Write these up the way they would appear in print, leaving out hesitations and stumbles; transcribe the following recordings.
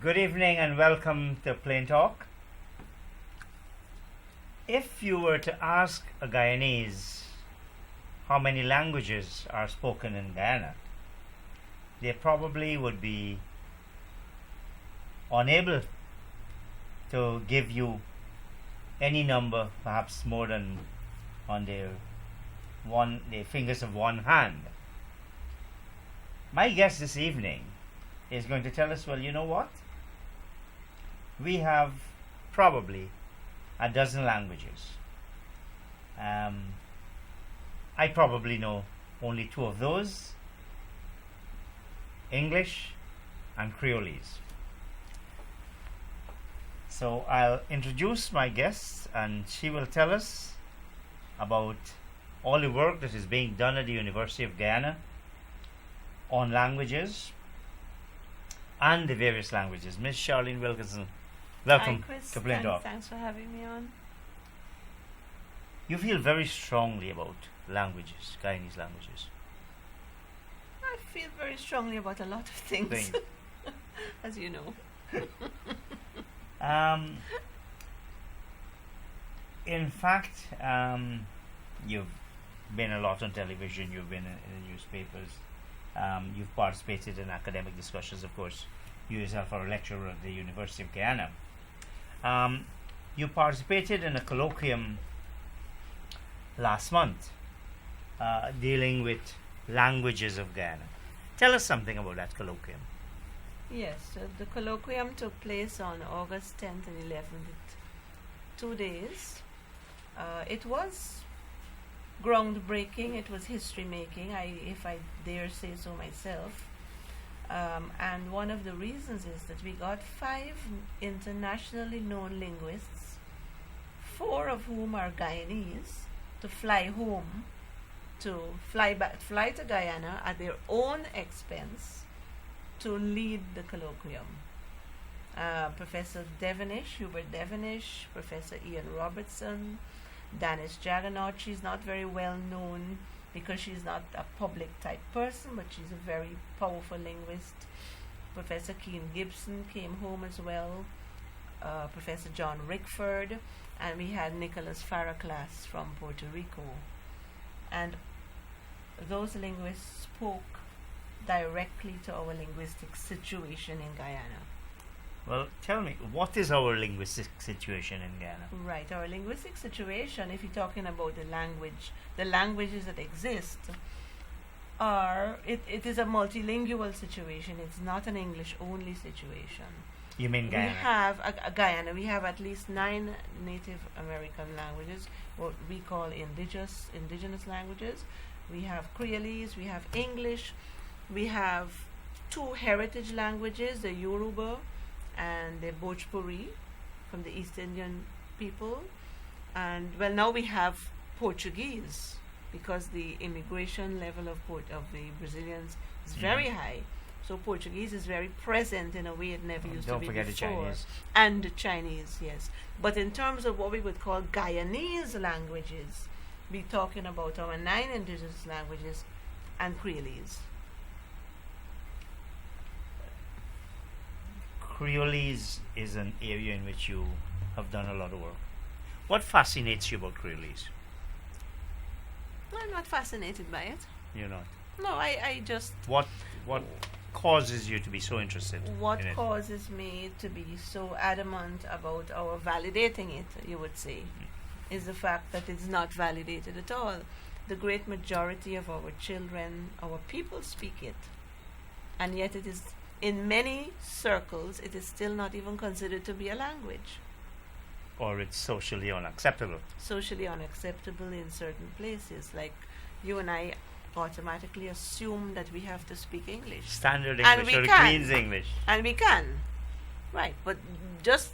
Good evening and welcome to Plain Talk. If you were to ask a Guyanese how many languages are spoken in Guyana, they probably would be unable to give you any number, perhaps more than on their fingers of one hand. My guest this evening is going to tell us, well, you know what? We have probably a dozen languages. I probably know only two of those, English and Creolese. So I'll introduce my guest and she will tell us about all the work that is being done at the University of Guyana on languages and the various languages. Miss Charlene Wilkinson, welcome. Hi, Chris. To Plain Talk. Thanks for having me on. You feel very strongly about languages, Guyanese languages. I feel very strongly about a lot of things, as you know. In fact, you've been a lot on television, you've been in the newspapers, you've participated in academic discussions, of course. You yourself are a lecturer at the University of Guyana. You participated in a colloquium last month dealing with languages of Guyana. Tell us something about that colloquium. Yes, the colloquium took place on August 10th and 11th, 2 days. It was groundbreaking, it was history making, if I dare say so myself. And one of the reasons is that we got 5 internationally known linguists, 4 of whom are Guyanese, to fly home, to fly to Guyana at their own expense to lead the colloquium. Professor Hubert Devenish, Professor Ian Robertson, Danish Jaggernaut. She's not very well known because she's not a public type person, but she's a very powerful linguist. Professor Keen Gibson came home as well. Professor John Rickford, and we had Nicholas Farraclas from Puerto Rico. And those linguists spoke directly to our linguistic situation in Guyana. Well, tell me, what is our linguistic situation in Guyana? Right, our linguistic situation, if you're talking about the languages that exist, it is a multilingual situation. It's not an English-only situation. You mean Guyana? We have Guyana. We have at least 9 Native American languages, what we call indigenous languages. We have Creolese, we have English, we have 2 heritage languages, the Yoruba and the Bhojpuri from the East Indian people. And well, now we have Portuguese because the immigration level of the Brazilians is very high. So Portuguese is very present in a way it never used to be before. Don't forget the Chinese. And the Chinese, yes. But in terms of what we would call Guyanese languages, we're talking about our 9 indigenous languages and Creolese. Creolese is an area in which you have done a lot of work. What fascinates you about Creolese? I'm not fascinated by it. You're not? No, I just... What causes you to be so interested What in it? causes me to be so adamant about our validating it, you would say, is the fact that it's not validated at all. The great majority of our children, our people speak it. And yet it is, in many circles, it is still not even considered to be a language. Or it's socially unacceptable? Socially unacceptable in certain places. Like you and I automatically assume that we have to speak English. Standard And English we or the can. Queen's English? And we can. Right. But just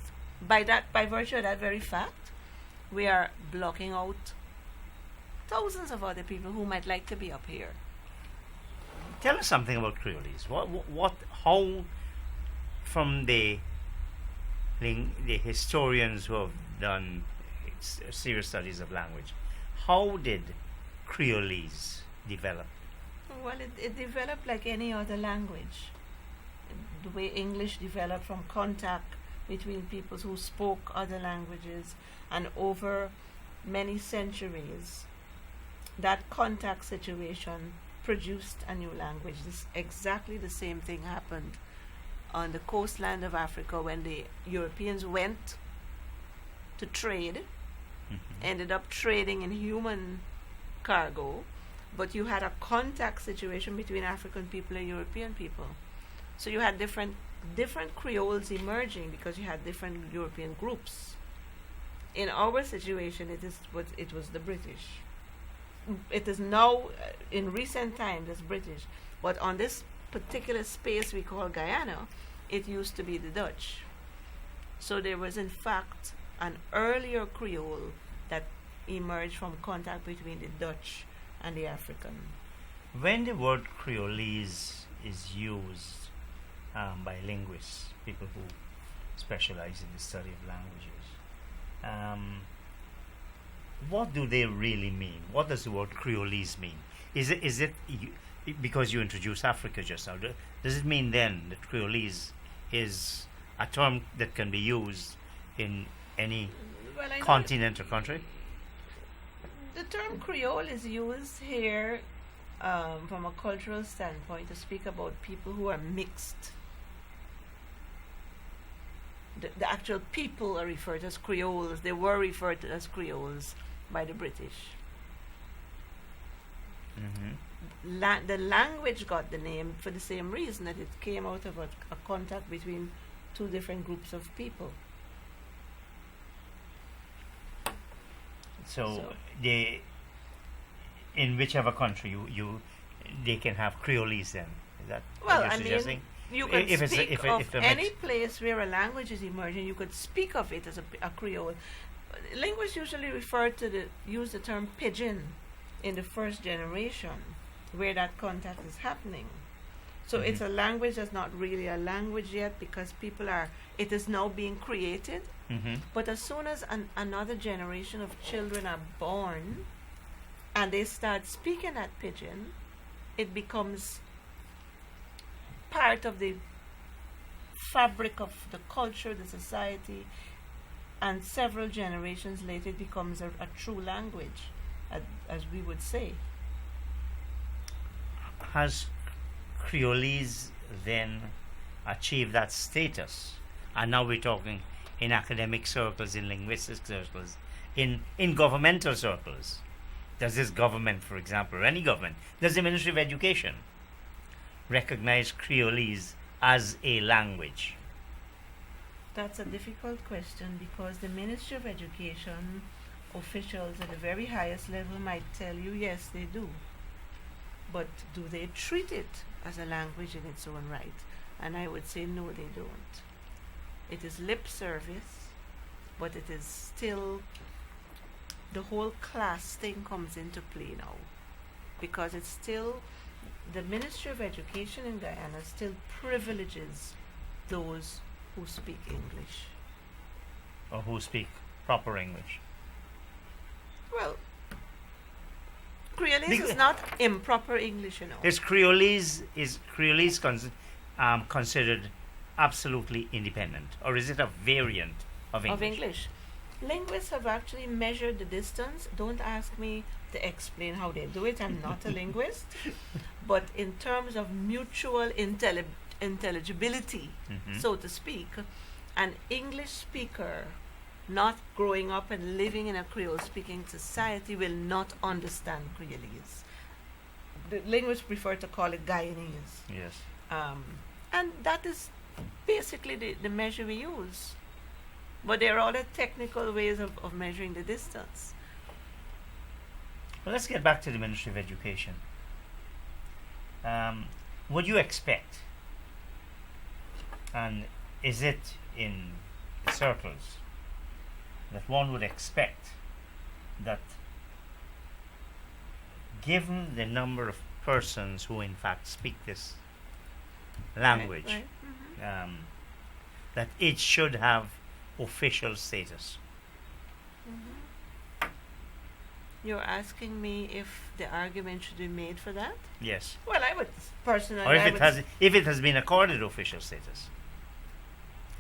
by virtue of that very fact, we are blocking out thousands of other people who might like to be up here. Tell us something about Creolese. How, from the historians who have done serious studies of language, how did Creolese develop? Well, it developed like any other language. the way English developed from contact between people who spoke other languages, and over many centuries, that contact situation produced a new language. This exactly the same thing happened on the coastline of Africa when the Europeans went to trade, ended up trading in human cargo, but you had a contact situation between African people and European people. So you had different creoles emerging because you had different European groups. In our situation, it was the British. It is now, in recent times, it's British. But on this particular space we call Guyana, it used to be the Dutch. So there was, in fact, an earlier Creole that emerged from contact between the Dutch and the African. When the word Creolese is used by linguists, people who specialize in the study of languages, what do they really mean? What does the word Creolese mean? Is it because you introduced Africa just now? Does it mean then that Creolese is a term that can be used in any continent or country? The term Creole is used here from a cultural standpoint to speak about people who are mixed. The actual people are referred to as Creoles. They were referred to as Creoles by the British. The language got the name for the same reason, that it came out of a contact between two different groups of people. So they, in whichever country they can have Creolese then. Is that what you're suggesting? You could speak of any place where a language is emerging. You could speak of it as a Creole. Linguists usually use the term pidgin in the first generation, where that contact is happening. So it's a language that's not really a language yet, because it is now being created. But as soon as another generation of children are born and they start speaking that pidgin, it becomes part of the fabric of the culture, the society, and several generations later it becomes a true language, as we would say. Has Creolese then achieved that status? And now we're talking in academic circles, in linguistic circles, in governmental circles. Does this government, for example, or any government, does the Ministry of Education recognize Creolese as a language? That's a difficult question, because the Ministry of Education officials at the very highest level might tell you yes, they do. But do they treat it as a language in its own right? And I would say no, they don't. It is lip service, but it is still, the whole class thing comes into play now, because it's still, the Ministry of Education in Guyana still privileges those who speak English. Or who speak proper English. Well, Creolese is not improper English, you know. Is Creolese considered absolutely independent, or is it a variant of English? Of English. Linguists have actually measured the distance. Don't ask me to explain how they do it. I'm not a linguist. But in terms of mutual intelligibility, so to speak, an English speaker not growing up and living in a Creole-speaking society will not understand Creolese. The linguists prefer to call it Guyanese. Yes. And that is basically the measure we use. But there are other technical ways of measuring the distance. Well, let's get back to the Ministry of Education. Would you expect, and is it in the circles, that one would expect that, given the number of persons who in fact speak this language, Right. that it should have official status? You're asking me if the argument should be made for that? Yes. Well, I would personally. Or if I it would has if it has been accorded official status.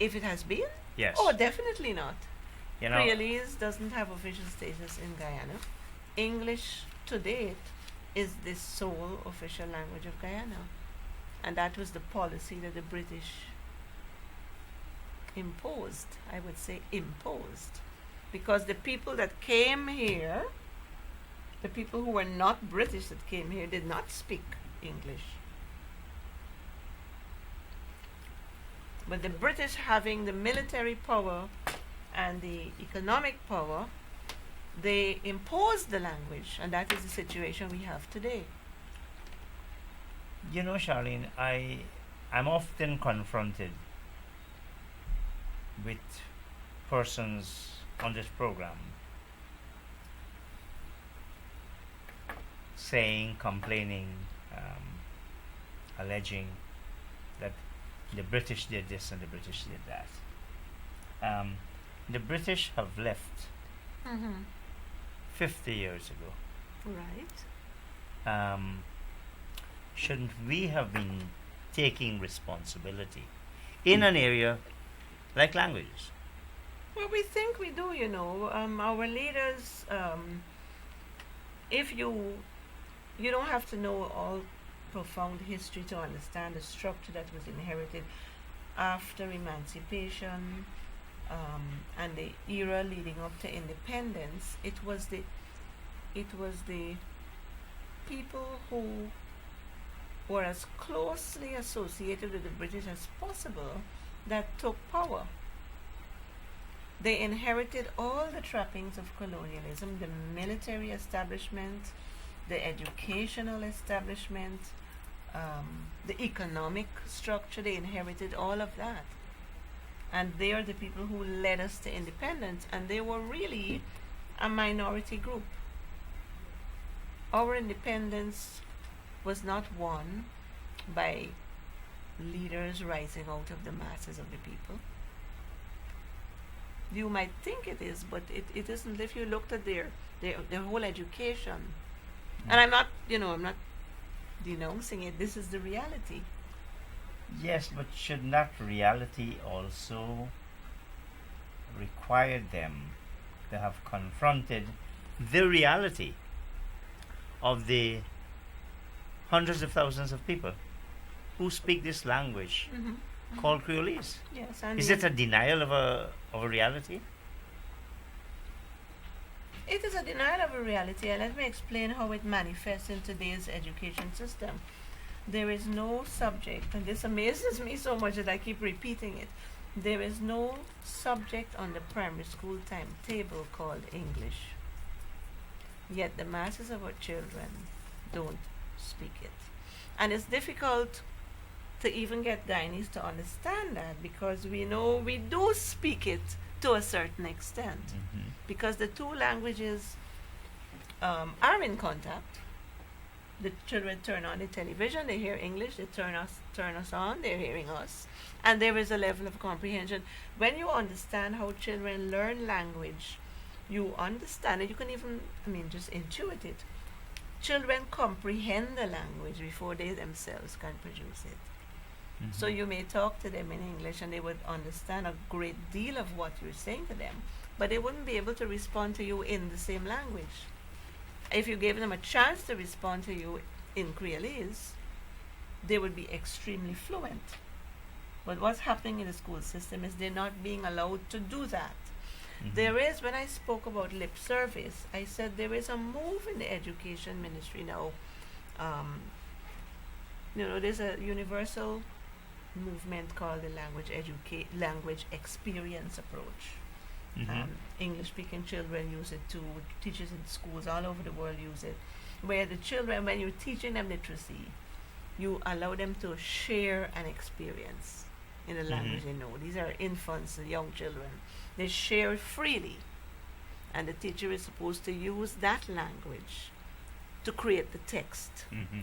if it has been? Yes. Oh, definitely not. You know, Creolese doesn't have official status in Guyana. English to date is the sole official language of Guyana. And that was the policy that the British imposed. I would say imposed. Because the people that came here, the people who were not British that came here, did not speak English. But the British, having the military power and the economic power, they imposed the language, and that is the situation we have today. you know, Charlene, I'm often confronted with persons on this program saying, complaining, alleging that the British did this and the British did that. The British have left 50 years ago. Right. Shouldn't we have been taking responsibility in an area like languages? Well, we think we do, you know. Our leaders, if you don't have to know all profound history to understand the structure that was inherited after emancipation and the era leading up to independence. It was the people who were as closely associated with the British as possible that took power. They inherited all the trappings of colonialism, the military establishment, the educational establishment, the economic structure. They inherited all of that. And they are the people who led us to independence, and they were really a minority group. Our independence was not won by leaders rising out of the masses of the people. You might think it is, but it isn't. If you looked at their whole education, and I'm not denouncing it. This is the reality. Yes, but should not reality also require them to have confronted the reality of the hundreds of thousands of people who speak this language called Creolese? Yes, and Is it a denial of a reality? it is a denial of a reality, and let me explain how it manifests in today's education system. There is no subject, and this amazes me so much that I keep repeating it. There is no subject on the primary school timetable called English. Yet the masses of our children don't speak it. And it's difficult to even get Guyanese to understand that, because we know we do speak it to a certain extent. Because the two languages are in contact. The children turn on the television, they hear English, they turn us on, they're hearing us. And there is a level of comprehension. When you understand how children learn language, you understand it. You can even, just intuit it. Children comprehend the language before they themselves can produce it. So you may talk to them in English and they would understand a great deal of what you're saying to them, but they wouldn't be able to respond to you in the same language. If you gave them a chance to respond to you in Creolese, they would be extremely fluent. But what's happening in the school system is they're not being allowed to do that. There is, when I spoke about lip service, I said there is a move in the education ministry now. There's a universal movement called the language experience approach. English-speaking children use it too. Teachers in schools all over the world use it. Where the children, when you're teaching them literacy, you allow them to share an experience in the language they know. These are infants and young children. They share freely. And the teacher is supposed to use that language to create the text,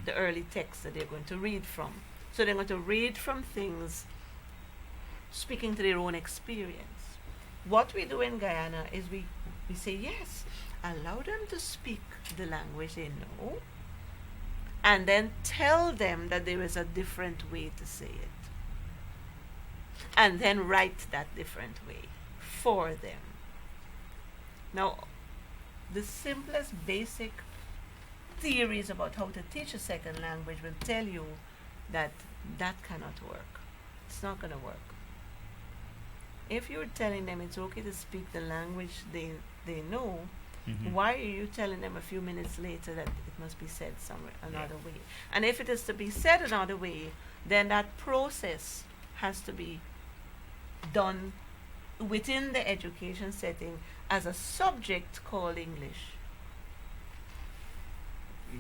the early text that they're going to read from. So they're going to read from things speaking to their own experience. What we do in Guyana is we say, yes, Allow them to speak the language they know, and then tell them that there is a different way to say it. And then write that different way for them. Now, the simplest basic theories about how to teach a second language will tell you that that cannot work. It's not going to work. If you're telling them it's okay to speak the language they know, why are you telling them a few minutes later that it must be said somewhere another way? And if it is to be said another way, then that process has to be done within the education setting as a subject called English.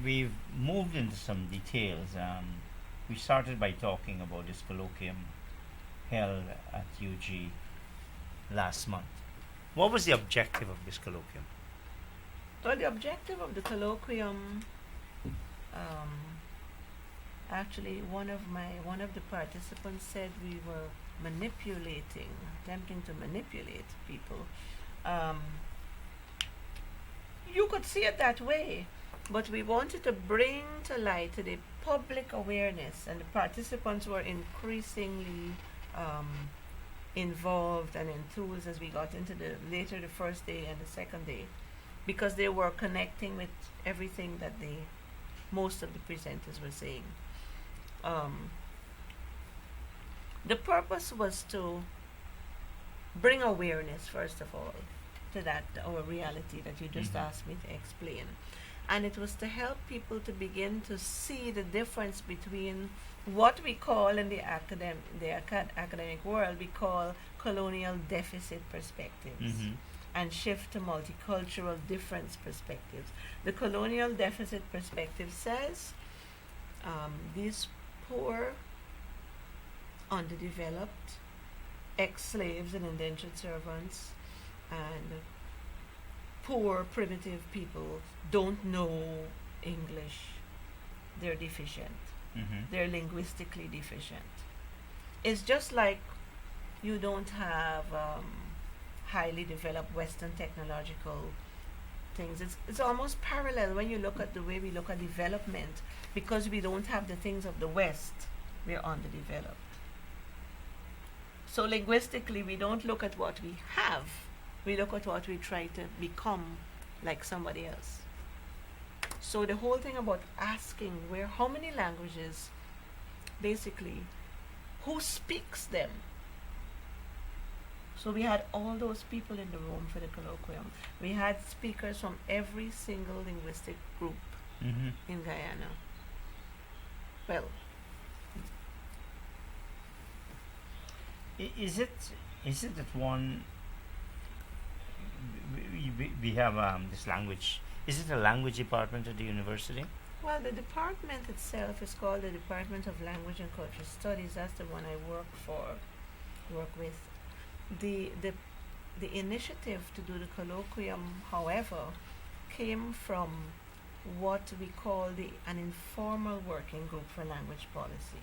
We've moved into some details. We started by talking about this colloquium held at UG last month. What was the objective of this colloquium? Well, the objective of the colloquium, actually, one of the participants said we were attempting to manipulate people. You could see it that way, but we wanted to bring to light to the public awareness, and the participants were increasingly involved and enthused as we got into the first day and the second day, because they were connecting with everything that most of the presenters were saying. The purpose was to bring awareness, first of all, to that our reality that you just asked me to explain, and it was to help people to begin to see the difference between what we call in the academic world we call colonial deficit perspectives, and shift to multicultural difference perspectives. The colonial deficit perspective says these poor, underdeveloped, ex-slaves and indentured servants and poor primitive people don't know English. They're deficient. They're linguistically deficient. It's just like you don't have highly developed Western technological things. It's almost parallel when you look at the way we look at development. Because we don't have the things of the West, we're underdeveloped. So linguistically, we don't look at what we have. We look at what we try to become like somebody else. So the whole thing about asking how many languages, basically, who speaks them? So we had all those people in the room for the colloquium. We had speakers from every single linguistic group in Guyana. Well, is it that we have this language? Is it a language department at the university? Well, the department itself is called the Department of Language and Cultural Studies. That's the one I work with. The initiative to do the colloquium, however, came from what we call an informal working group for language policy.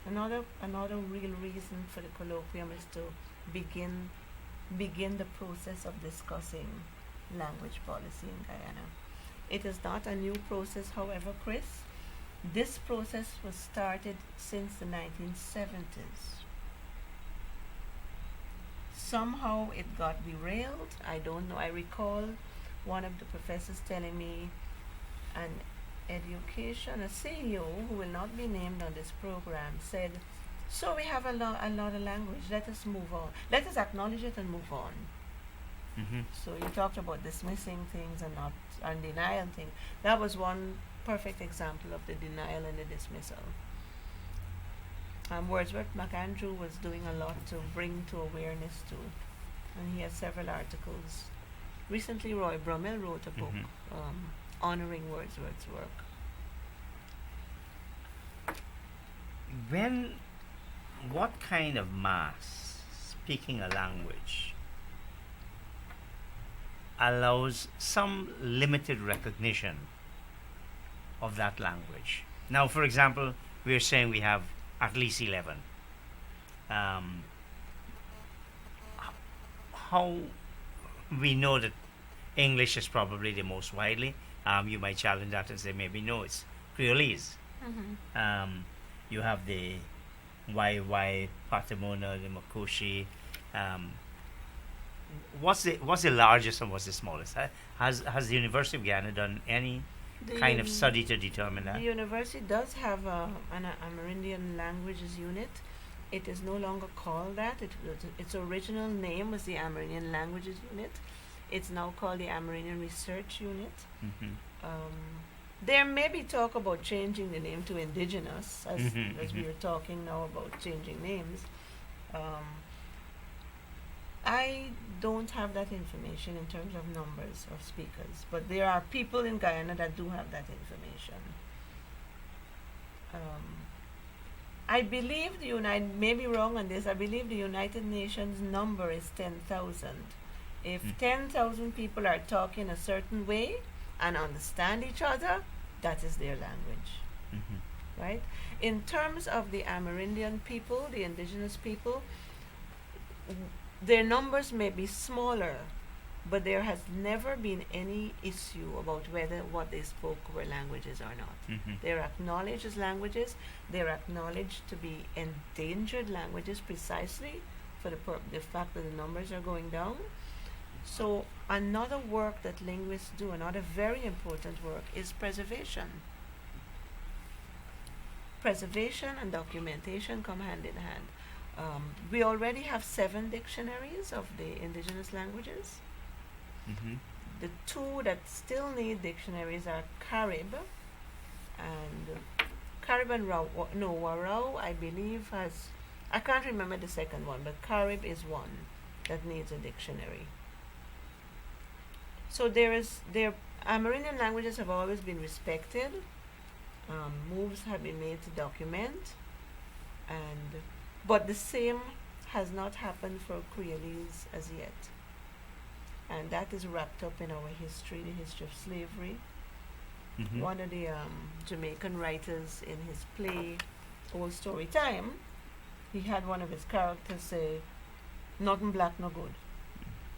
Another real reason for the colloquium is to begin the process of discussing language policy in Guyana. It is not a new process, however, Chris. This process was started since the 1970s. Somehow it got derailed. I don't know. I recall one of the professors telling me a CEO who will not be named on this program said, so we have a lot of language, let us move on. Let us acknowledge it and move on. So you talked about dismissing things and denial thing. That was one perfect example of the denial and the dismissal. Wordsworth McAndrew was doing a lot to bring to awareness too, and he has several articles. Recently, Roy Brummel wrote a book honoring Wordsworth's work. What kind of mass speaking a language allows some limited recognition of that language? Now, for example, we are saying we have at least 11. How we know that English is probably the most widely. You might challenge that and say maybe no, it's Creolese. You have the YY, Patamona, the Makoshi. Um, what's the largest and what's the smallest? Has the University of Guyana done any kind of study to determine that? The university does have an Amerindian languages unit. It is no longer called that. Its original name was the Amerindian Languages Unit. It's now called the Amerindian Research Unit. There may be talk about changing the name to Indigenous, as we are talking now about changing names. I don't have that information in terms of numbers of speakers, but there are people in Guyana that do have that information. I believe may be wrong on this, I believe the United Nations number is 10,000. If 10,000 people are talking a certain way and understand each other, that is their language, right? In terms of the Amerindian people, the indigenous people, their numbers may be smaller, but there has never been any issue about whether what they spoke were languages or not. They're acknowledged as languages. They're acknowledged to be endangered languages precisely for the fact that the numbers are going down. So another work that linguists do, another very important work, is preservation. Preservation and documentation come hand in hand. We already have 7 dictionaries of the indigenous languages. The 2 that still need dictionaries are Carib and Warao, I believe, has, I can't remember the second one, but Carib is one that needs a dictionary. So Amerindian languages have always been respected. Moves have been made to document, but the same has not happened for Creolese as yet. And that is wrapped up in our history, the history of slavery. One of the Jamaican writers in his play, Old Story Time, he had one of his characters say, "Nothing black, no good."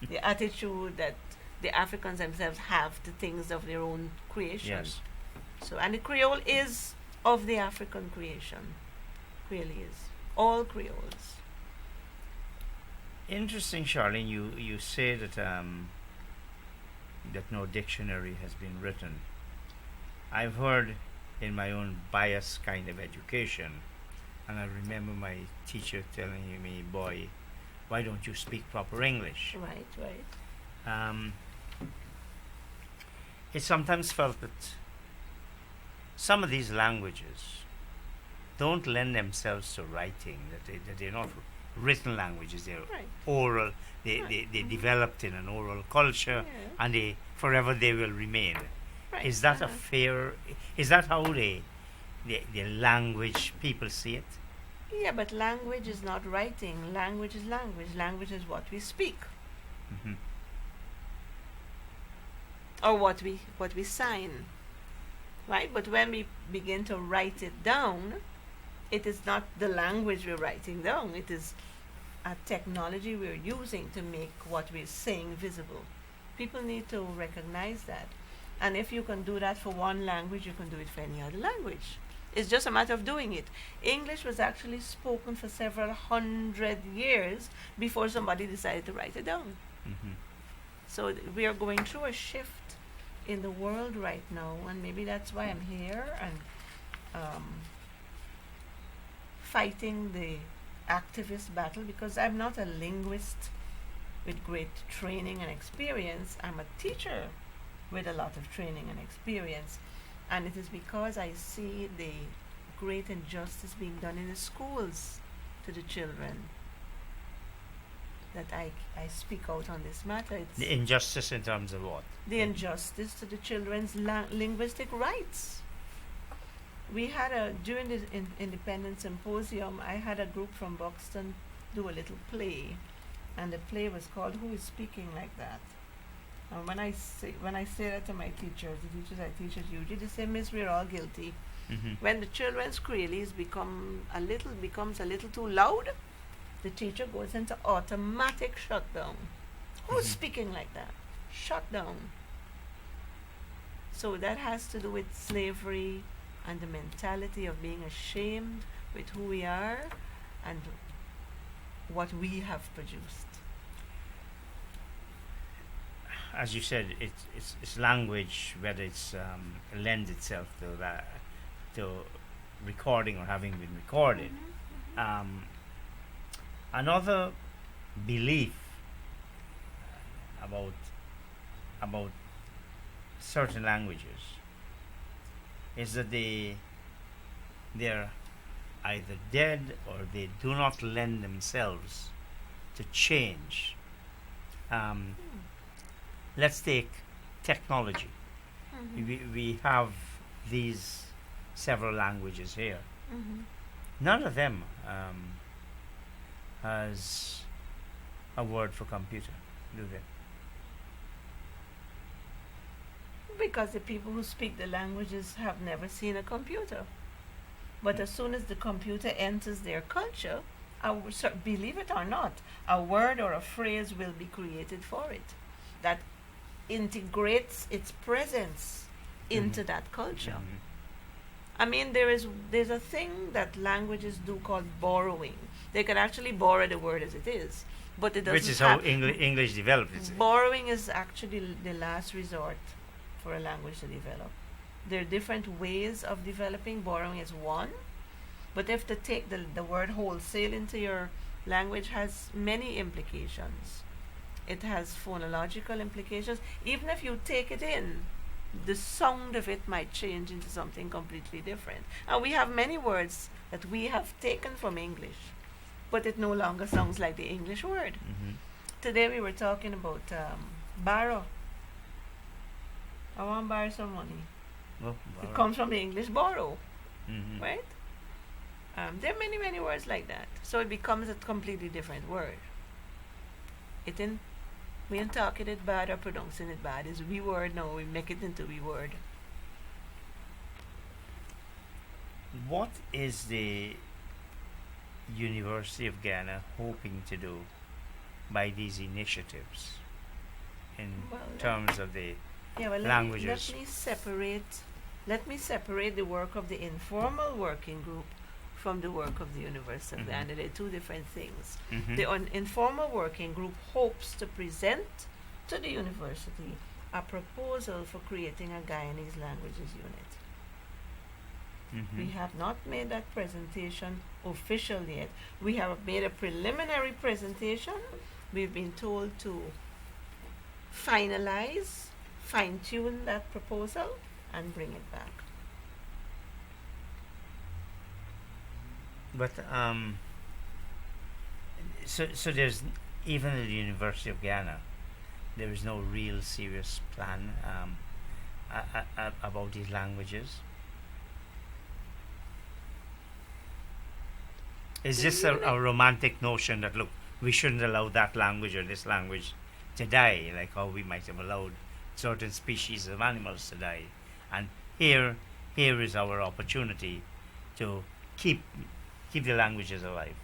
The attitude that the Africans themselves have to things of their own creation. Yes. So, and the Creole is of the African creation. Creolese, all Creoles. Interesting, Charlene. You say that that no dictionary has been written. I've heard in my own biased kind of education, and I remember my teacher telling me, "Boy, why don't you speak proper English?" Right. It's sometimes felt that some of these languages don't lend themselves to writing, that they're not written languages, they're oral, they developed in an oral culture, and they forever they will remain. Is that is that how the language people see it? Yeah, but language is not writing. Language is language. Language is what we speak. Or what we sign. Right? But when we begin to write it down, it is not the language we're writing down. It is a technology we're using to make what we're saying visible. People need to recognize that. And if you can do that for one language, you can do it for any other language. It's just a matter of doing it. English was actually spoken for several hundred years before somebody decided to write it down. So we are going through a shift in the world right now, and maybe that's why I'm here and fighting the activist battle, because I'm not a linguist with great training and experience. I'm a teacher with a lot of training and experience, and it is because I see the great injustice being done in the schools to the children that I speak out on this matter. It's the injustice in terms of what? The injustice to the children's linguistic rights. We had during the Independence Symposium, I had a group from Buxton do a little play, and the play was called "Who is Speaking Like That?" And when I say that to my teachers, the teachers I teach at UG, they say, "Miss, we're all guilty." When the children's Creoles becomes a little too loud, the teacher goes into automatic shutdown. Who's speaking like that? shut down. So that has to do with slavery and the mentality of being ashamed with who we are and what we have produced. As you said, it's language, whether it's lends itself to that, to recording or having been recorded. Another belief about certain languages is that they're either dead or they do not lend themselves to change. Let's take technology. We have these several languages here. None of them has a word for computer, do they? Because the people who speak the languages have never seen a computer. But as soon as the computer enters their culture, believe it or not, a word or a phrase will be created for it that integrates its presence into that culture. I mean, there's a thing that languages do called borrowing. They can actually borrow the word as it is, but it doesn't. Which is how English developed. Borrowing is actually the last resort for a language to develop. There are different ways of developing. Borrowing is one, but if to take the word wholesale into your language has many implications. It has phonological implications. Even if you take it in, the sound of it might change into something completely different. And we have many words that we have taken from English, but it no longer sounds like the English word. Today we were talking about borrow. I want to borrow some money. Well, It comes from the English borrow, Mhm. right? There are many words like that. So it becomes a completely different word. We ain't talking it bad or pronouncing it bad. It's we word now. We make it into we word. What is the University of Ghana hoping to do by these initiatives in terms of the languages? Let me separate the work of the informal working group from the work of the University of Ghana. They're two different things. The informal working group hopes to present to the university a proposal for creating a Guyanese languages unit. We have not made that presentation official yet. We have made a preliminary presentation. We've been told to finalize, fine-tune that proposal and bring it back. But so there's even at the University of Ghana, there is no real serious plan about these languages. Is this a romantic notion that look, we shouldn't allow that language or this language to die, like how we might have allowed certain species of animals to die, and here is our opportunity to keep the languages alive?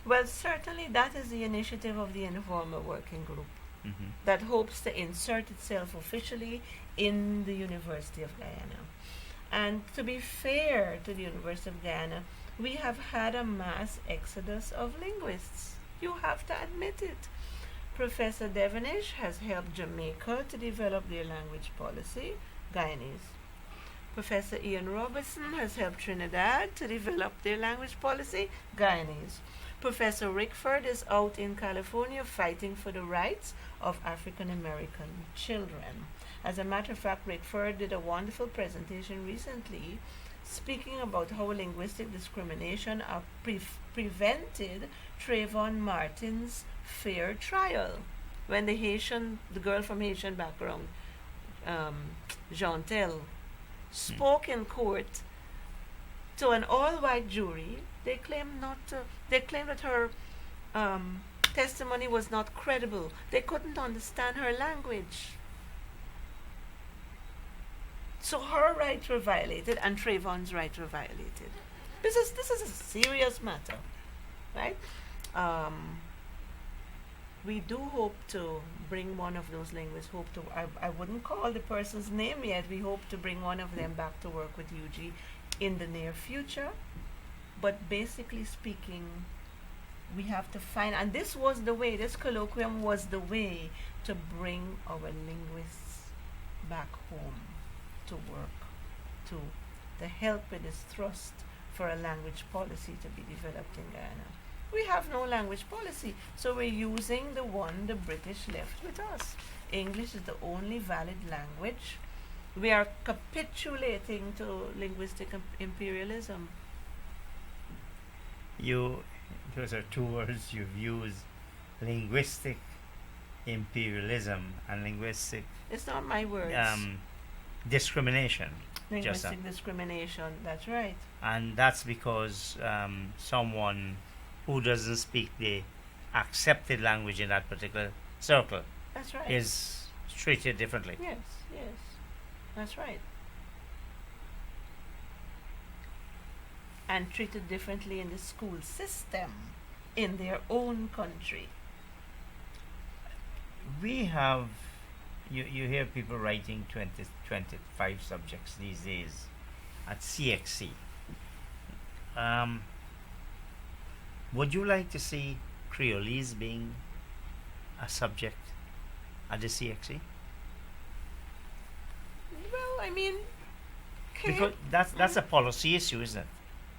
Well, certainly that is the initiative of the informal working group that hopes to insert itself officially in the University of Guyana. And to be fair to the University of Guyana, we have had a mass exodus of linguists. You have to admit it. Professor Devonish has helped Jamaica to develop their language policy, Guyanese. Professor Ian Robertson has helped Trinidad to develop their language policy, Guyanese. Professor Rickford is out in California fighting for the rights of African American children. As a matter of fact, Rickford did a wonderful presentation recently speaking about how linguistic discrimination prevented Trayvon Martin's fair trial when the girl from Haitian background, Jeantel, spoke in court to an all-white jury. They claimed that her testimony was not credible. They couldn't understand her language. So her rights were violated and Trayvon's rights were violated. This is a serious matter, right? we do hope to bring one of those linguists. I wouldn't call the person's name yet. We hope to bring one of them back to work with UG in the near future. But basically speaking, we have to find, and this colloquium was the way to bring our linguists back home to work, to help with this thrust for a language policy to be developed in Guyana. We have no language policy, so we're using the one the British left with us. English is the only valid language. We are capitulating to linguistic imperialism. Those are two words you've used: linguistic imperialism and linguistic. It's not my words. Discrimination. Linguistic discrimination. That's right. And that's because someone who doesn't speak the accepted language in that particular circle, that's right, is treated differently. Yes, that's right. And treated differently in the school system in their own country. We have, you hear people writing 25 subjects these days at CXC. Would you like to see Creolese being a subject at the CXC? Well, I mean, because that's a policy issue, isn't it?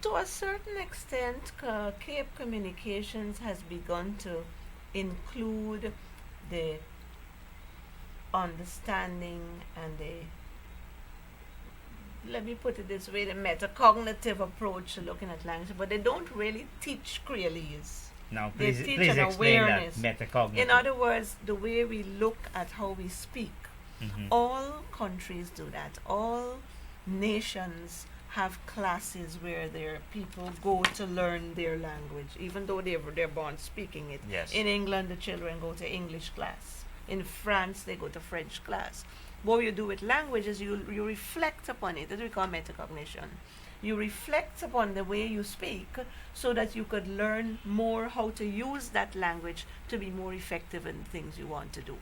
To a certain extent, Cape Communications has begun to include the understanding and let me put it this way, the metacognitive approach to looking at language, but they don't really teach Creolese. Now, they please teach explain an awareness. That metacognitive. In other words, the way we look at how we speak. Mm-hmm. All countries do that. All nations have classes where their people go to learn their language, even though they're born speaking it. Yes. In England, the children go to English class. In France, they go to French class. What you do with language is you reflect upon it. That's what we call metacognition. You reflect upon the way you speak so that you could learn more how to use that language to be more effective in the things you want to do.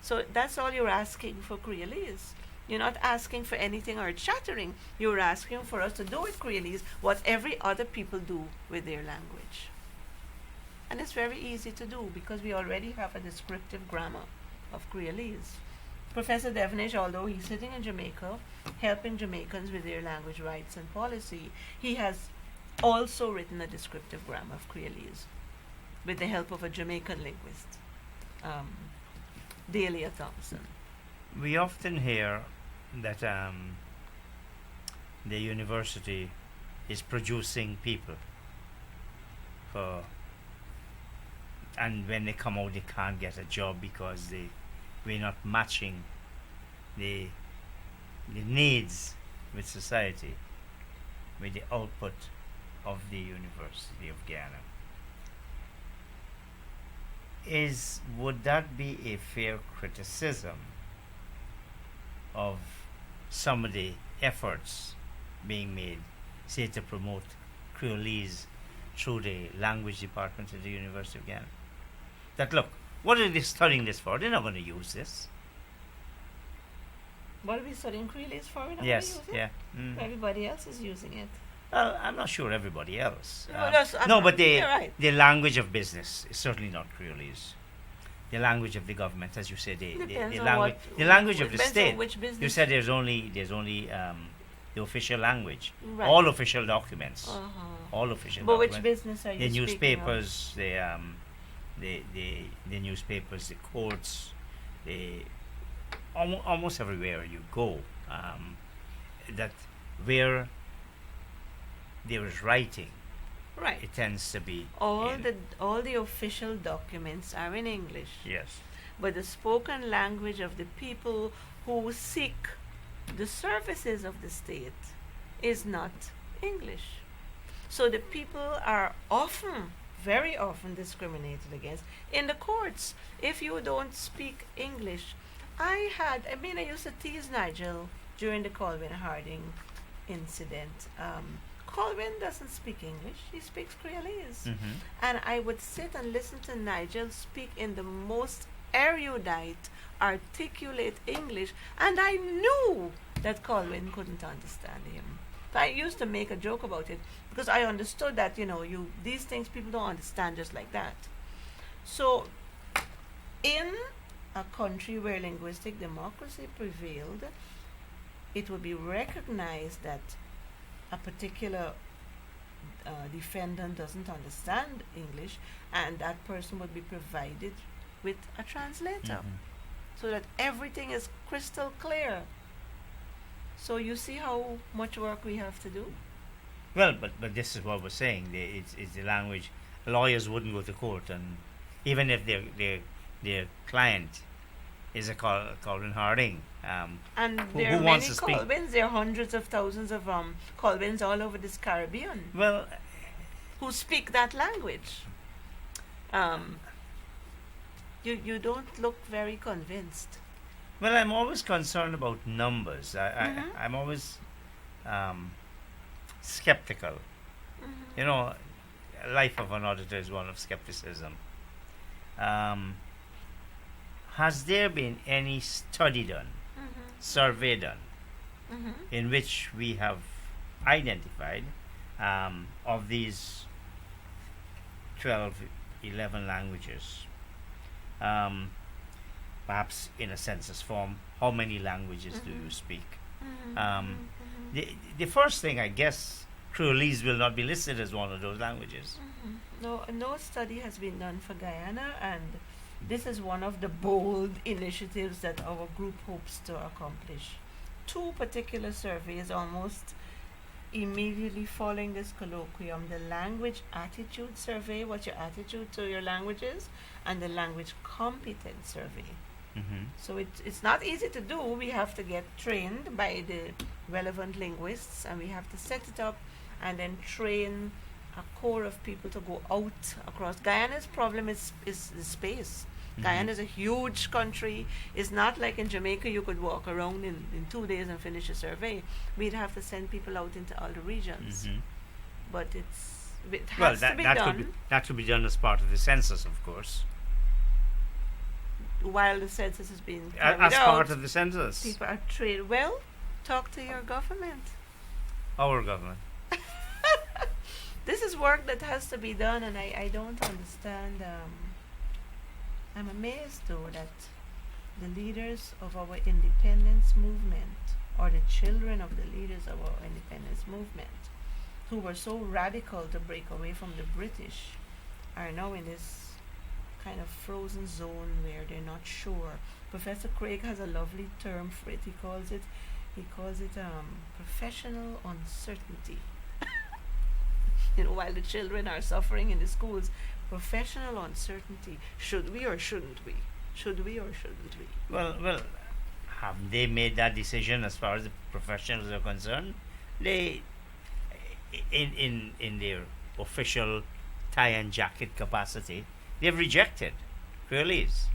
So that's all you're asking for Creolese. You're not asking for anything earth-shattering. You're asking for us to do with Creolese what every other people do with their language. And it's very easy to do because we already have a descriptive grammar of Creolese. Professor Devonish, although he's sitting in Jamaica, helping Jamaicans with their language rights and policy, he has also written a descriptive grammar of Creolese with the help of a Jamaican linguist, Delia Thompson. We often hear that the university is producing people and when they come out they can't get a job because we're not matching the needs with society with the output of the University of Guyana. Would that be a fair criticism of some of the efforts being made, say, to promote Creolese through the language department of the University of Guyana? That, look, what are they studying this for? They're not going to use this. What are we studying Creolese for? We're not Yes, going to use yeah. it? Everybody else is using it. Well, I'm not sure everybody else. But the right. the language of business is certainly not Creolese. The language of the government, as you said, the language of the state. Which business? You said there's only the official language. Right. All official documents. All official but documents. Which business are you The speaking newspapers, the newspapers, the courts, almost everywhere you go, that where there is writing, right? It tends to be all the official documents are in English. Yes. But the spoken language of the people who seek the services of the state is not English. So the people are very often discriminated against in the courts if you don't speak English. I used to tease Nigel during the Colvin Harding incident, Colwyn doesn't speak English, he speaks Creolese. Mm-hmm. And I would sit and listen to Nigel speak in the most erudite, articulate English, and I knew that Colwyn couldn't understand him. So I used to make a joke about it because I understood that, these things people don't understand just like that. So, in a country where linguistic democracy prevailed, it would be recognized that a particular defendant doesn't understand English, and that person would be provided with a translator, so that everything is crystal clear. So you see how much work we have to do? Well, but this is what we're saying. It's the language. Lawyers wouldn't go to court, and even if their client is a Colwyn Harding, and who there are wants many to speak. Colwyns. There are hundreds of thousands of Colwyns all over this Caribbean Well, who speak that language. You don't look very convinced. well, I'm always concerned about numbers. Mhm. I'm always skeptical. You know, life of an auditor is one of skepticism. Has there been any study done, survey done, in which we have identified of these 12, 11 languages, perhaps in a census form, how many languages do you speak? The first thing, I guess, Creolese will not be listed as one of those languages. No study has been done for Guyana, and this is one of the bold initiatives that our group hopes to accomplish. Two particular surveys almost immediately following this colloquium: the language attitude survey, what's your attitude to your languages, and the language competence survey. So it's not easy to do. We have to get trained by the relevant linguists, and we have to set it up and then train a core of people to go out across. Guyana's problem is the space. Guyana is a huge country. It's not like in Jamaica you could walk around in 2 days and finish a survey. We'd have to send people out into all the regions. But it has to be done that could be done as part of the census, of course. while the census is being carried As out. part of the census. People are trained. Well, talk to your government. Our government. This is work that has to be done, and I don't understand. I'm amazed, though, that the leaders of our independence movement, or the children of the leaders of our independence movement, who were so radical to break away from the British, are now in this kind of frozen zone where they're not sure. Professor Craig has a lovely term for it. He calls it professional uncertainty. While the children are suffering in the schools, professional uncertainty. Should we or shouldn't we? Should we or shouldn't we? Well, have they made that decision as far as the professionals are concerned? They, in their official tie and jacket capacity, they've rejected Creolese.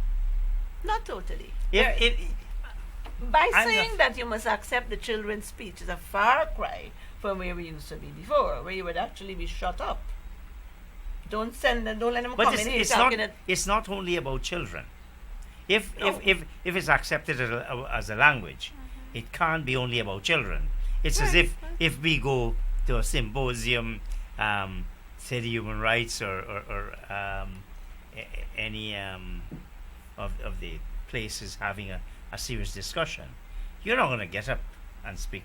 Not totally. I'm Saying that you must accept the children's speech is a far cry from where we used to be before, where you would actually be shut up. Don't let them But come in here talking it's not only about children. If it's accepted as a language, it can't be only about children. It's as if we go to a symposium, say the human rights or any of the places having a serious discussion, you're not going to get up and speak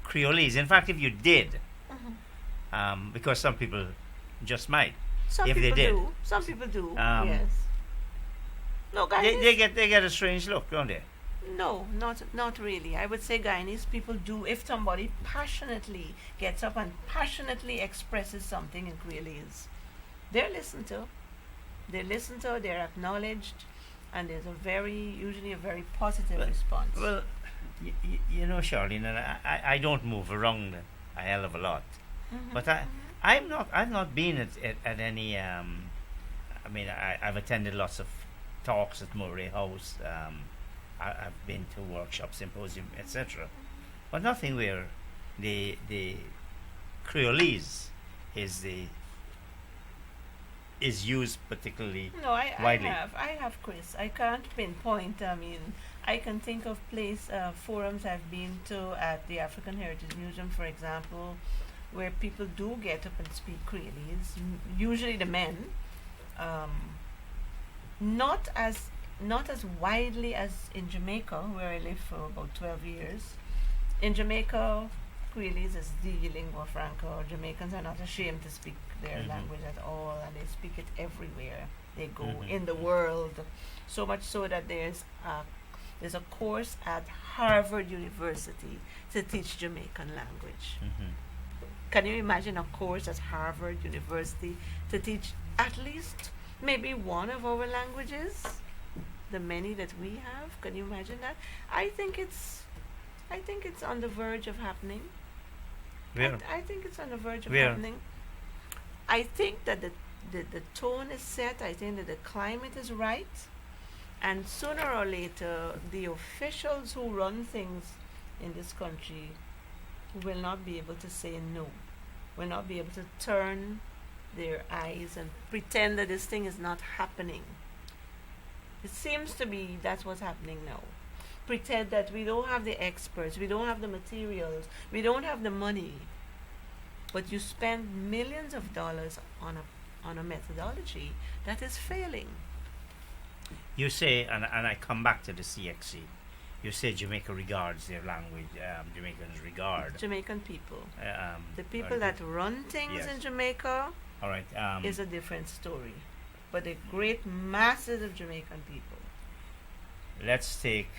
Creolese. In fact, if you did, because some people just might, Some if people they did, do. Some people do. Yes. No, they get a strange look, don't they? No, not really. I would say Guyanese people do. If somebody passionately gets up and passionately expresses something in Creolese, they're listened to. They're acknowledged, and there's usually a very positive response. Well, you know, Charlene, and I don't move around a hell of a lot, but I've not been at any. I mean, I've attended lots of talks at Murray House. I've been to workshops, symposium, etc. But nothing where the Creolese is used particularly No, widely. I have, Chris. I can't pinpoint. I mean, I can think of forums I've been to at the African Heritage Museum, for example, where people do get up and speak Creolese. Usually the men, um, not as widely as in Jamaica, where I lived for about 12 years. In Jamaica, Creolese is the lingua franca. Jamaicans are not ashamed to speak their language at all, and they speak it everywhere they go in the world. So much so that there's a course at Harvard University to teach Jamaican language. Can you imagine a course at Harvard University to teach at least maybe one of our languages, the many that we have? Can you imagine that? I think it's on the verge of happening. Where? I think it's on the verge of Where? happening. I think that the tone is set. I think that the climate is right. And sooner or later, the officials who run things in this country will not be able to say no, will not be able to turn their eyes and pretend that this thing is not happening. It seems to be that's what's happening now. Pretend that we don't have the experts, we don't have the materials, we don't have the money, but you spend millions of dollars on a methodology that is failing. You say, and I come back to the CXC, you say Jamaica regards their language, Jamaicans regard. Jamaican people. The people very that good. run things Yes. in Jamaica All right. is a different story. But the great masses of Jamaican people. Let's take,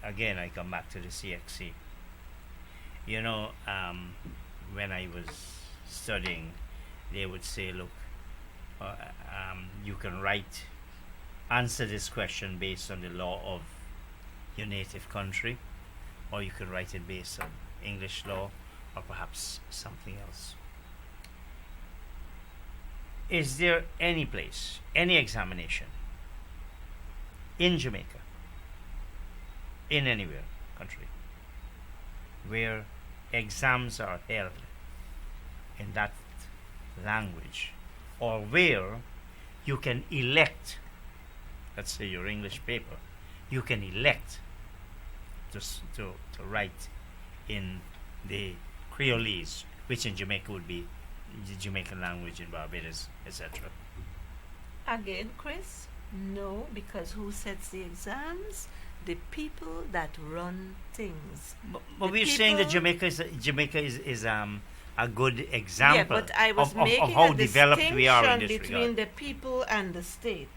again, I come back to the CXC. You know, when I was studying, they would say, look, you can answer this question based on the law of your native country, or you can write it based on English law, or perhaps something else. Is there any place, any examination in Jamaica, in anywhere country, where exams are held in that language, or where you can elect, let's say your English paper, you can elect to write in the Creolese, which in Jamaica would be the Jamaican language, in Barbados, etc. Again, Chris, no, because who sets the exams? The people that run things. But we're saying that Jamaica is a good example Yeah, but I was of making how a developed we are in distinction this between regard. the people and the state.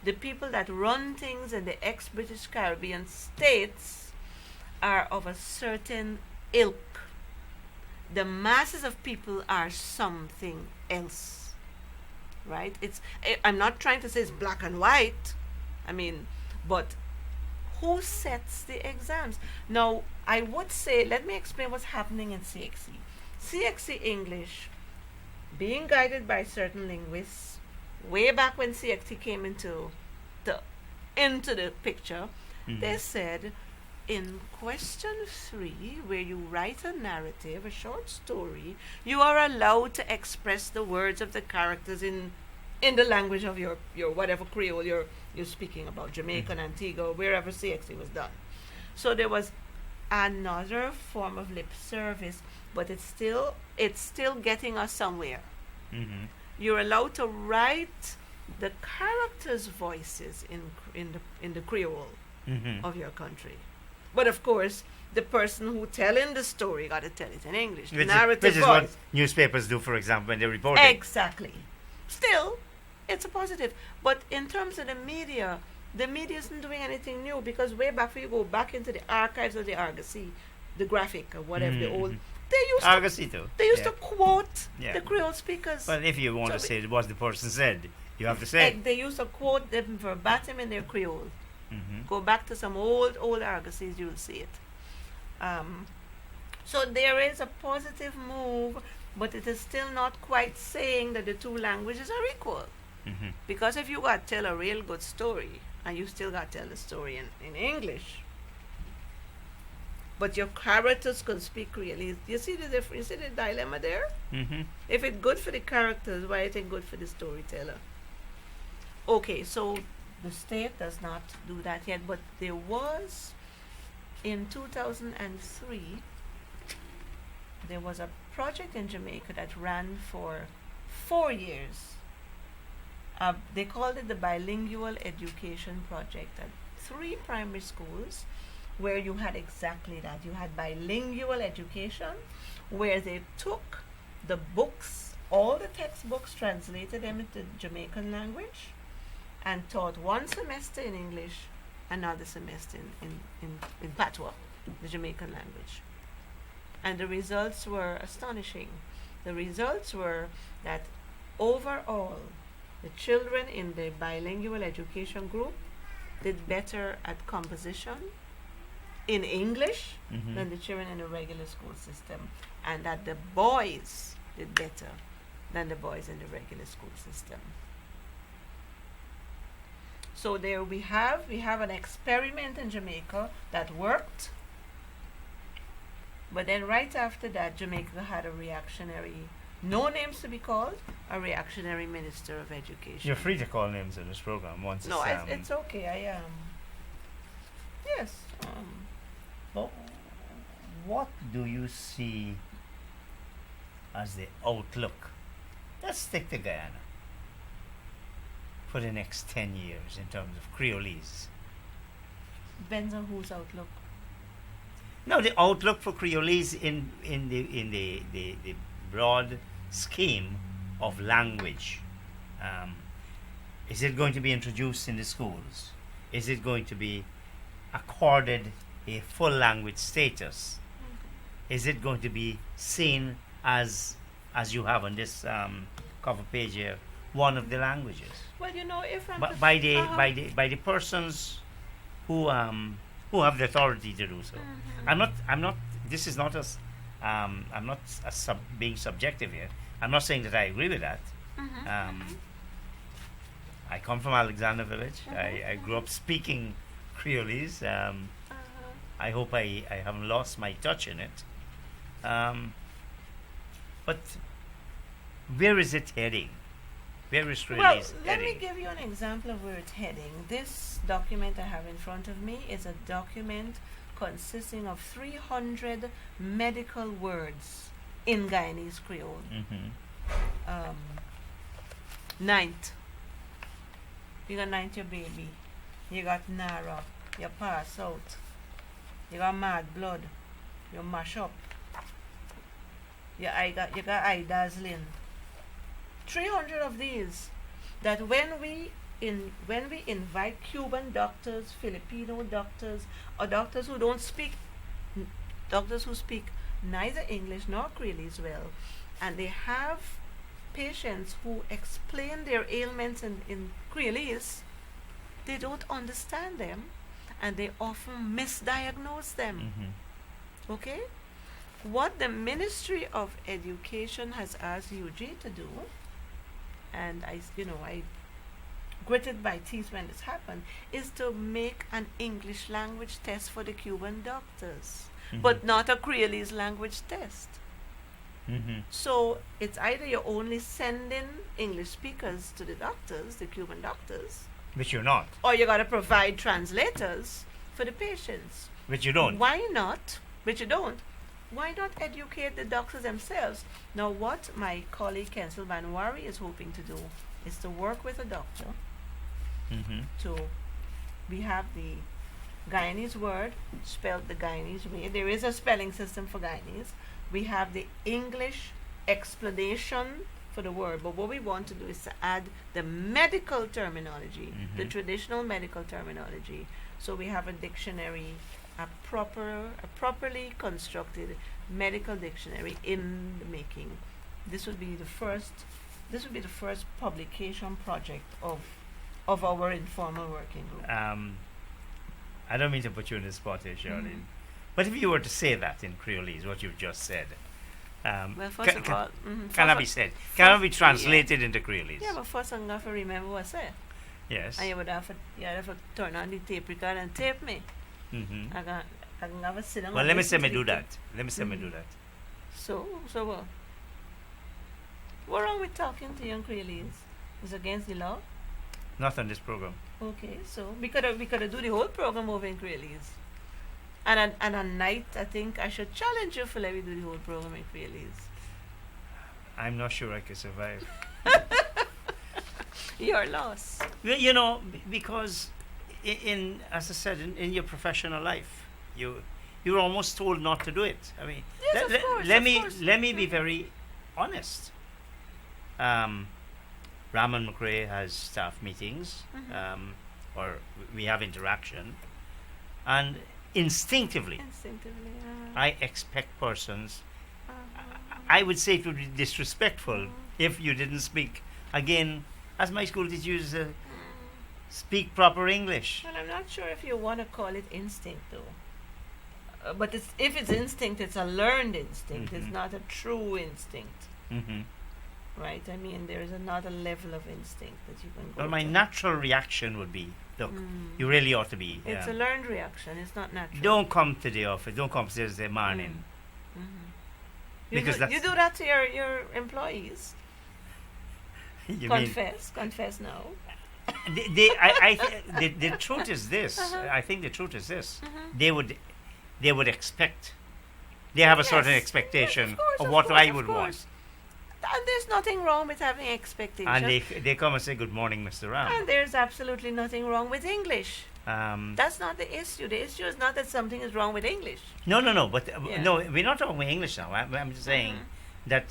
The people that run things in the ex-British Caribbean states are of a certain ilk. The masses of people are something else, right? I'm not trying to say it's black and white. I mean, but who sets the exams? Now, I would say, let me explain what's happening in CXC. CXC English, being guided by certain linguists, way back when CXC came into the picture, they said, in question 3, where you write a narrative, a short story, you are allowed to express the words of the characters in the language of your whatever Creole you're speaking about, Jamaican, Antigua, wherever CXC was done. So there was another form of lip service, but it's still getting us somewhere. You're allowed to write the characters' voices in the Creole of your country. But of course, the person who telling the story got to tell it in English. Narrative Which is voice. what newspapers do, for example, when they report it. Exactly. Still, it's a positive. But in terms of the media isn't doing anything new, because way back, if you go back into the archives of the Argosy, the graphic or whatever, the old, Argosy too. They used to quote Yeah. the Creole speakers. But if you want to say what the person said, you have to say. They used to quote them verbatim in their Creole. Go back to some old Argosies, you'll see it. So there is a positive move, but it is still not quite saying that the two languages are equal. Because if you got to tell a real good story, and you still got to tell the story in English, but your characters could speak Creole. You see the difference? You see the dilemma there? Mm-hmm. If it's good for the characters, why is it good for the storyteller? Okay, so the state does not do that yet, but there was, in 2003, there was a project in Jamaica that ran for 4 years. They called it the Bilingual Education Project at 3 primary schools, where you had exactly that. You had bilingual education, where they took the books, all the textbooks, translated them into Jamaican language, and taught 1 semester in English, another semester in Patois, the Jamaican language. And the results were astonishing. The results were that overall, the children in the bilingual education group did better at composition in English than the children in the regular school system, and that the boys did better than the boys in the regular school system. So there we have an experiment in Jamaica that worked, but then right after that, Jamaica had a reactionary, no names to be called, a reactionary minister of education. You're free to call names in this program once. No, it's okay. I am. Yes. But what do you see as the outlook? Let's stick to Guyana for the next 10 years in terms of Creolese. Depends on whose outlook. No, the outlook for Creolese in the broad scheme of language. Is it going to be introduced in the schools? Is it going to be accorded a full language status? Is it going to be seen as you have on this cover page here, one of the languages? Well, you know, if I'm by the persons who have the authority to do so. I'm not. This is not as. I'm not being subjective here. I'm not saying that I agree with that. I come from Alexander Village. I grew up speaking Creolese. I hope I haven't lost my touch in it. But where is it heading? Where is Creolese heading? Let me give you an example of where it's heading. This document I have in front of me is a document consisting of 300 medical words in Guyanese Creole. Ninth. You got ninth your baby. You got Nara. You pass out. You got mad blood. You mash up. You got eye dazzling. 300 of these. That when we invite Cuban doctors, Filipino doctors, or doctors who speak neither English nor Creolese well, and they have patients who explain their ailments in Creolese, they don't understand them, and they often misdiagnose them. Okay? What the Ministry of Education has asked UG to do, and I gritted my teeth when this happened, is to make an English language test for the Cuban doctors, but not a Creolese language test. So it's either you're only sending English speakers to the doctors, the Cuban doctors, which you're not, or you got to provide translators for the patients, which you don't. Why not? Which you don't. Why not educate the doctors themselves? Now, what my colleague Kensel Banwari is hoping to do is to work with a doctor we have the Guyanese word spelled the Guyanese way. There is a spelling system for Guyanese. We have the English explanation for the word, but what we want to do is to add the medical terminology, the traditional medical terminology. So we have a dictionary, a properly constructed medical dictionary in the making. This would be the first publication project of our informal working group. I don't mean to put you in the spot here, Charlene, but if you were to say that in Creolese, what you've just said, well, first of all, cannot be said, cannot be translated into Creolese. Yeah, but first I'm going to remember what I said. Yes. And you would have to turn on the tape recorder and tape me. I can have a sit down. Well, and let me listen say me to do the- that. Let me say me do that. So what? What wrong with talking to young Creoles? Is against the law? Not on this program. Okay, so we could do the whole program over in Creoles. And a night, I think I should challenge you for let me do the whole program in Creoles. I'm not sure I can survive. Your loss. Well, you know, because in as I said, in your professional life, you're almost told not to do it. I mean, Yes, of course, let of me course. let me be very honest. Raman McRae has staff meetings, or we have interaction, and instinctively, Instinctively. I expect persons. I would say it would be disrespectful if you didn't speak. Again, as my school teacher used to speak proper English. And I'm not sure if you want to call it instinct, though. But if it's instinct, it's a learned instinct. It's Mhm. not a true instinct, Hmm. right? I mean, there is another level of instinct that you can go Well, my to. natural reaction would be, look, Mm. you really ought to be. It's a learned reaction. It's not natural. Don't come to the office. Don't come Thursday morning. Because you that's do that to your employees. you Confess now. mean the truth is this. I think the truth is this. They would expect. They have a certain Yes. expectation Yes, of course, of of what course, I of would course. And there's nothing wrong with having expectations. want. And they come and say, "Good morning, Mr. Ram." And there's absolutely nothing wrong with English. Um, That's not the issue. The issue is not that something is wrong with English. no. But Yeah. no, we're not talking English now. I'm just saying that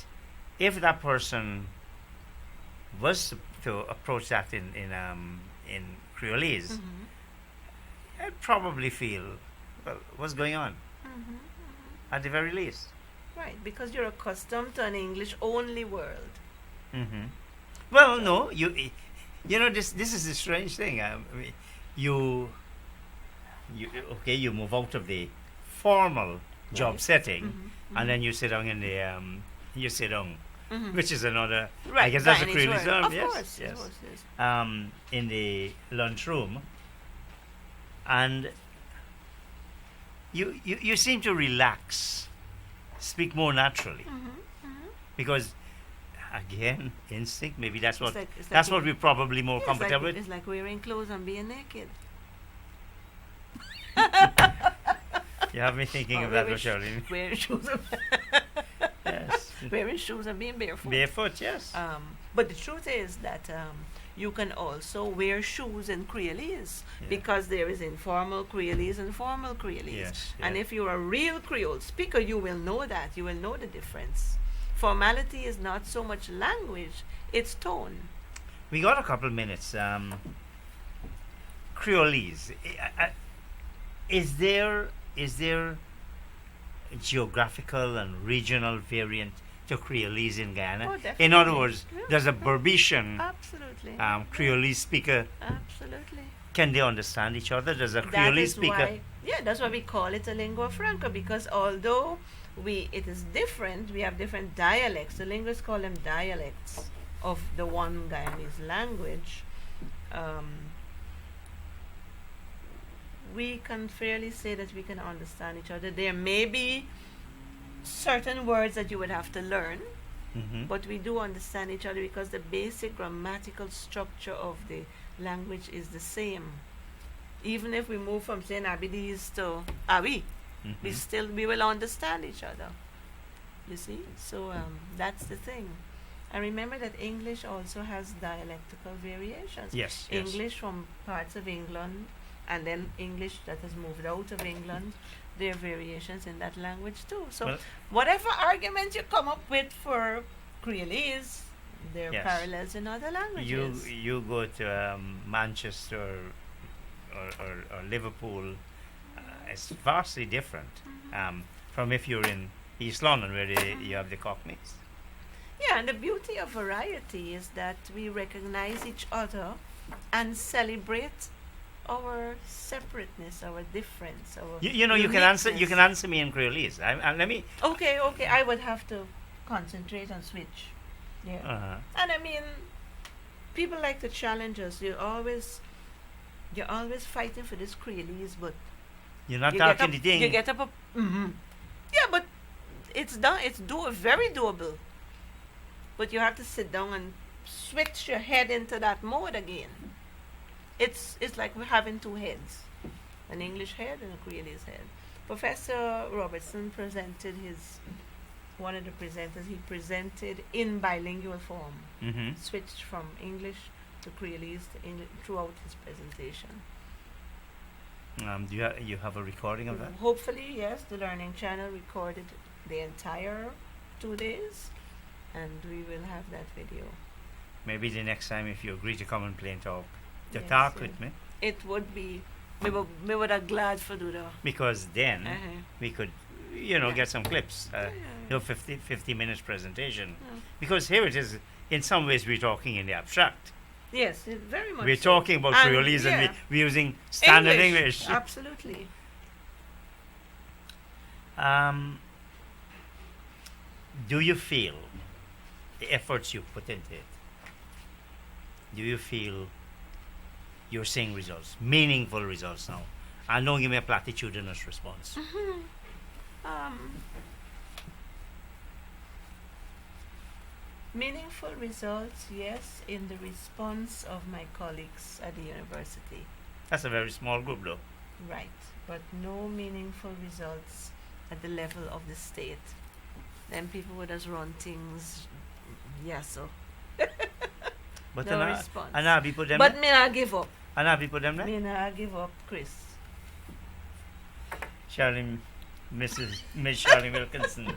if that person was to approach that in Creolese, I'd probably feel, well, what's going on? At the very least. Right, because you're accustomed to an English-only world. Well, no, you know this is a strange thing. I mean, you move out of the formal job Right. setting, and then you sit down in the which is another. I Right, guess that's a Chinese Creole word. term. Of Yes, course, yes. of course, yes. In the lunchroom, and you seem to relax, speak more naturally, because again, instinct. Maybe that's what It's like what we're probably more yeah, comfortable with. It's like wearing clothes and being naked. You have me thinking Or of that, wearing Charlene. Wearing shoes and Yes. wearing shoes and being barefoot. Barefoot, yes. But the truth is that you can also wear shoes in Creolese Yeah. because there is informal Creolese and formal Creolese. Yes, And yeah. if you're a real Creole speaker, you will know that. You will know the difference. Formality is not so much language, it's tone. We got a couple minutes. Creolese. Is there a geographical and regional variant to Creolese in Guyana? Oh, In other definitely. words, Yeah. there's a Berbetian Absolutely. Creolese speaker. Absolutely. Can they understand each other? There's a That Creolese is speaker. why, yeah, that's why we call it a lingua franca, because although it is different, we have different dialects. The linguists call them dialects of the one Guyanese language. We can fairly say that we can understand each other. There may be certain words that you would have to learn, Mhm. but we do understand each other because the basic grammatical structure of the language is the same. Even if we move from saying Abidis to Abi, Mhm. we will understand each other. You see? So that's the thing. And remember that English also has dialectical variations. Yes, yes. English from parts of England and then English that has moved out of England, there are variations in that language too. So Well- whatever argument you come up with for Creolese, there are Yes. parallels in other languages. You go to Manchester or Liverpool, it's vastly different from if you're in East London where you have the Cockneys. Yeah, and the beauty of variety is that we recognize each other and celebrate our separateness, our difference, our You know, you can uniqueness. answer me in Creolese. Let me. Okay, I would have to concentrate and switch. Yeah. And I mean, people like to challenge us. You're always fighting for this Creolese, but You're not You talking get the up, thing. you get up. Yeah, but it's done. It's very doable. But you have to sit down and switch your head into that mode again. It's like we're having two heads, an English head and a Creole's head. Professor Robertson presented one of the presenters. He presented in bilingual form, switched from English to Creole's throughout his presentation. Do you have a recording of that? Hopefully, yes. The Learning Channel recorded the entire 2 days, and we will have that video. Maybe the next time, if you agree to come and play and talk, Yes, talk yeah. with me, It would be. We would have glad for do that. because then we could, Yeah. get some clips. Yeah. 50 minutes presentation. Yeah. Because here it is. In some ways, we're talking in the abstract. Yes, very much. We're so. talking about And, Creoles, and yeah. we're using standard English. Absolutely. Do you feel the efforts you put into it? Do you feel you're seeing results, meaningful results now? And don't give me a platitudinous response. Meaningful results, yes, in the response of my colleagues at the university. That's a very small group, though. Right, but no meaningful results at the level of the state. Then people would just run things, so. But No response. and now people them. But me not give up. And now people them. Me not give up, Chris. Charlene, Miss Charlene Wilkinson.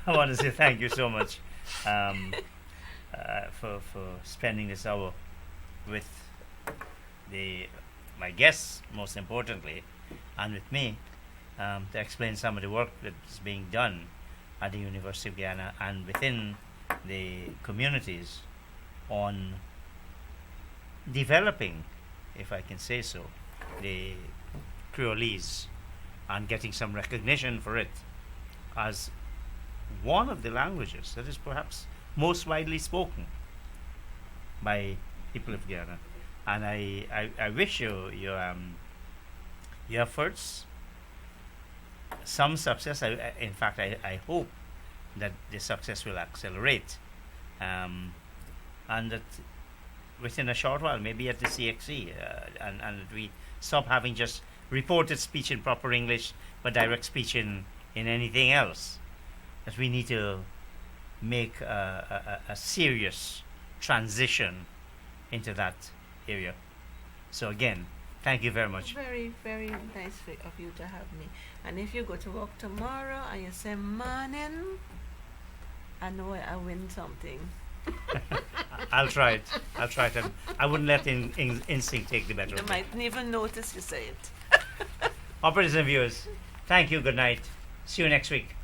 I want to say thank you so much for spending this hour with my guests, most importantly, and with me, to explain some of the work that's being done at the University of Guyana and within the communities on developing, if I can say so, the Creolese and getting some recognition for it as one of the languages that is perhaps most widely spoken by people of Guyana. And I wish you your efforts some success. In fact, I hope that the success will accelerate, and that within a short while, maybe at the CXC, and that we stop having just reported speech in proper English, but direct speech in anything else. That we need to make a serious transition into that area. So again, thank you very much. Very, very nice of you to have me. And if you go to work tomorrow and you say morning, I know I win something. I'll try it. And I wouldn't let instinct take the better You of me. mightn't even notice you say it. Operators and viewers, thank you. Good night. See you next week.